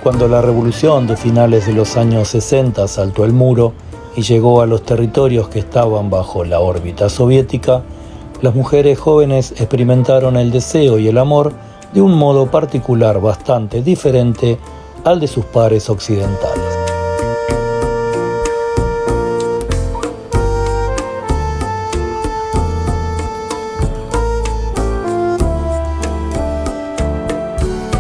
Cuando la revolución de finales de los años 60 saltó el muro y llegó a los territorios que estaban bajo la órbita soviética, las mujeres jóvenes experimentaron el deseo y el amor de un modo particular bastante diferente al de sus pares occidentales.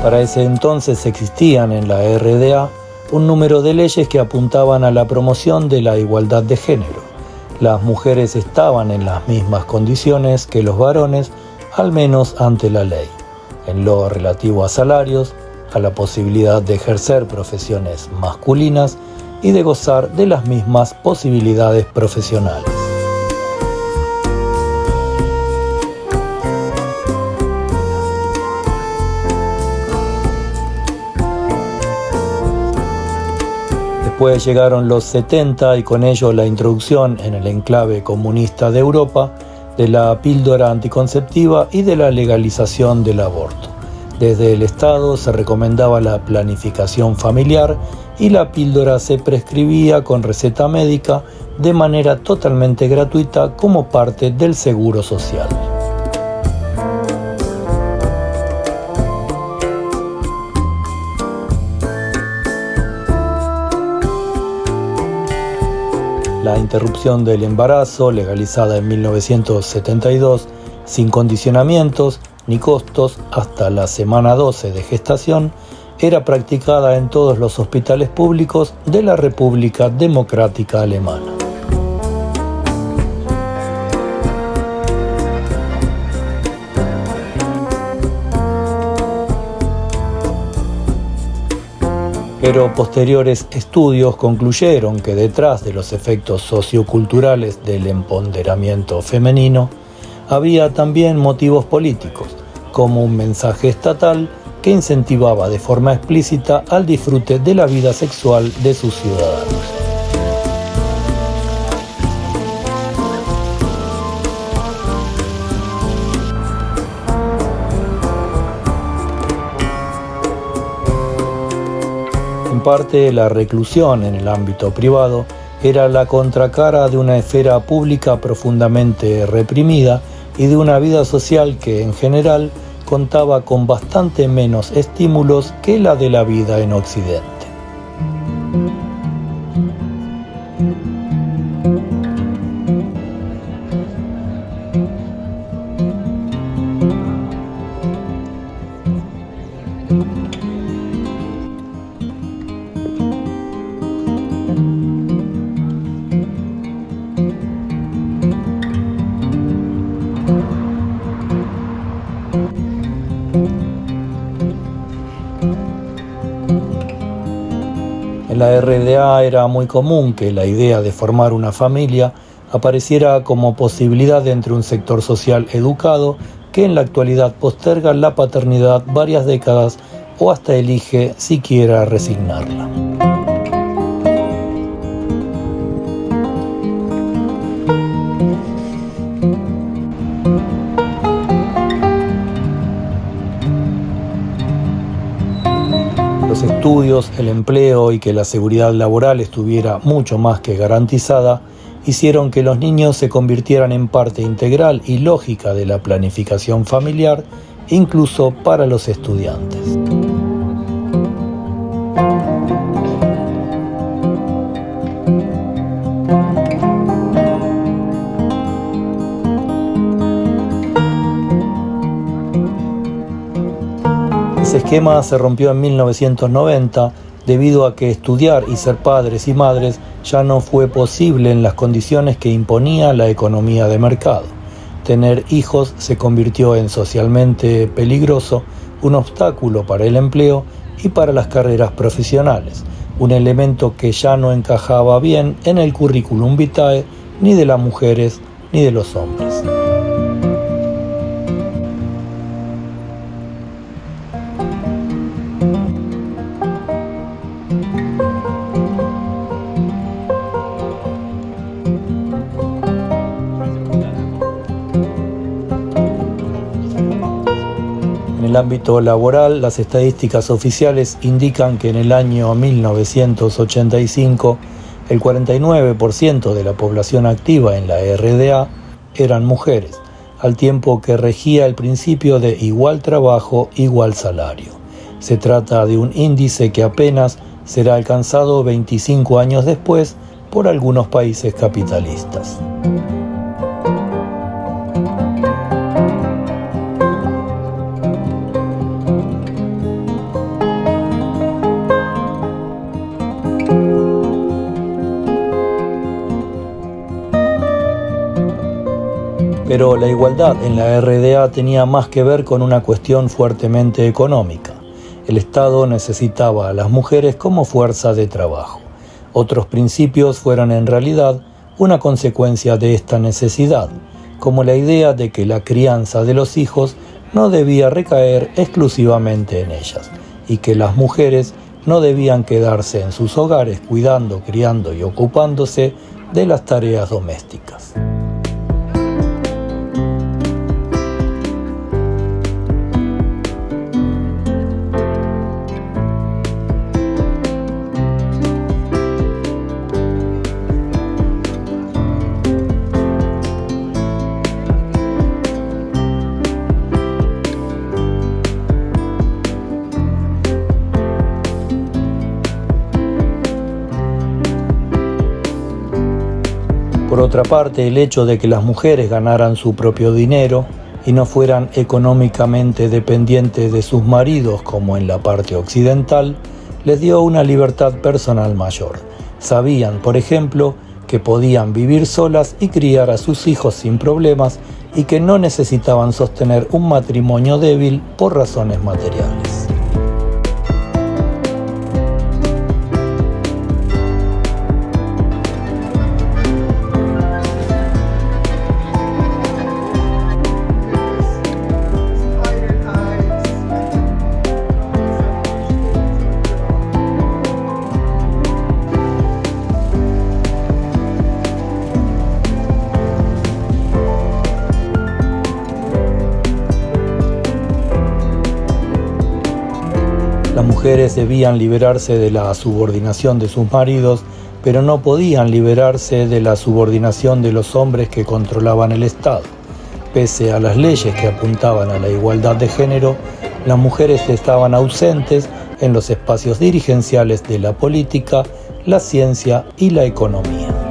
Para ese entonces existían en la RDA un número de leyes que apuntaban a la promoción de la igualdad de género. Las mujeres estaban en las mismas condiciones que los varones, al menos ante la ley, en lo relativo a salarios, a la posibilidad de ejercer profesiones masculinas y de gozar de las mismas posibilidades profesionales. Después llegaron los 70 y con ello la introducción en el enclave comunista de Europa de la píldora anticonceptiva y de la legalización del aborto. Desde el Estado se recomendaba la planificación familiar y la píldora se prescribía con receta médica de manera totalmente gratuita como parte del seguro social. La interrupción del embarazo, legalizada en 1972, sin condicionamientos ni costos hasta la semana 12 de gestación, era practicada en todos los hospitales públicos de la República Democrática Alemana. Pero posteriores estudios concluyeron que detrás de los efectos socioculturales del empoderamiento femenino había también motivos políticos, como un mensaje estatal que incentivaba de forma explícita al disfrute de la vida sexual de sus ciudadanos. En parte, la reclusión en el ámbito privado era la contracara de una esfera pública profundamente reprimida y de una vida social que, en general, contaba con bastante menos estímulos que la de la vida en Occidente. En la RDA era muy común que la idea de formar una familia apareciera como posibilidad entre un sector social educado que en la actualidad posterga la paternidad varias décadas o hasta elige siquiera resignarla. Los estudios, el empleo y que la seguridad laboral estuviera mucho más que garantizada hicieron que los niños se convirtieran en parte integral y lógica de la planificación familiar, incluso para los estudiantes. Ese esquema se rompió en 1990 debido a que estudiar y ser padres y madres ya no fue posible en las condiciones que imponía la economía de mercado. Tener hijos se convirtió en socialmente peligroso, un obstáculo para el empleo y para las carreras profesionales, un elemento que ya no encajaba bien en el currículum vitae ni de las mujeres ni de los hombres. En el ámbito laboral, las estadísticas oficiales indican que en el año 1985 el 49% de la población activa en la RDA eran mujeres, al tiempo que regía el principio de igual trabajo, igual salario. Se trata de un índice que apenas será alcanzado 25 años después por algunos países capitalistas. Pero la igualdad en la RDA tenía más que ver con una cuestión fuertemente económica. El Estado necesitaba a las mujeres como fuerza de trabajo. Otros principios fueron en realidad una consecuencia de esta necesidad, como la idea de que la crianza de los hijos no debía recaer exclusivamente en ellas, y que las mujeres no debían quedarse en sus hogares cuidando, criando y ocupándose de las tareas domésticas. Por otra parte, el hecho de que las mujeres ganaran su propio dinero y no fueran económicamente dependientes de sus maridos como en la parte occidental, les dio una libertad personal mayor. Sabían, por ejemplo, que podían vivir solas y criar a sus hijos sin problemas y que no necesitaban sostener un matrimonio débil por razones materiales. Las mujeres debían liberarse de la subordinación de sus maridos, pero no podían liberarse de la subordinación de los hombres que controlaban el Estado. Pese a las leyes que apuntaban a la igualdad de género, las mujeres estaban ausentes en los espacios dirigenciales de la política, la ciencia y la economía.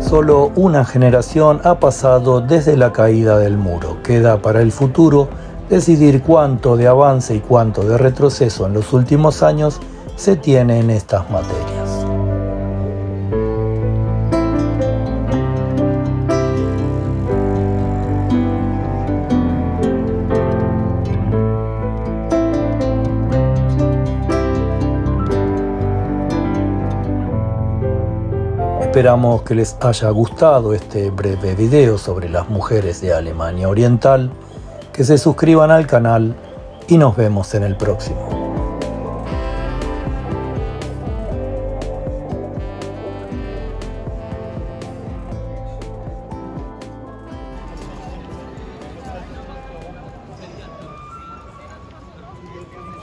Solo una generación ha pasado desde la caída del muro. Queda para el futuro decidir cuánto de avance y cuánto de retroceso en los últimos años se tiene en estas materias. Esperamos que les haya gustado este breve video sobre las mujeres de Alemania Oriental, que se suscriban al canal y nos vemos en el próximo.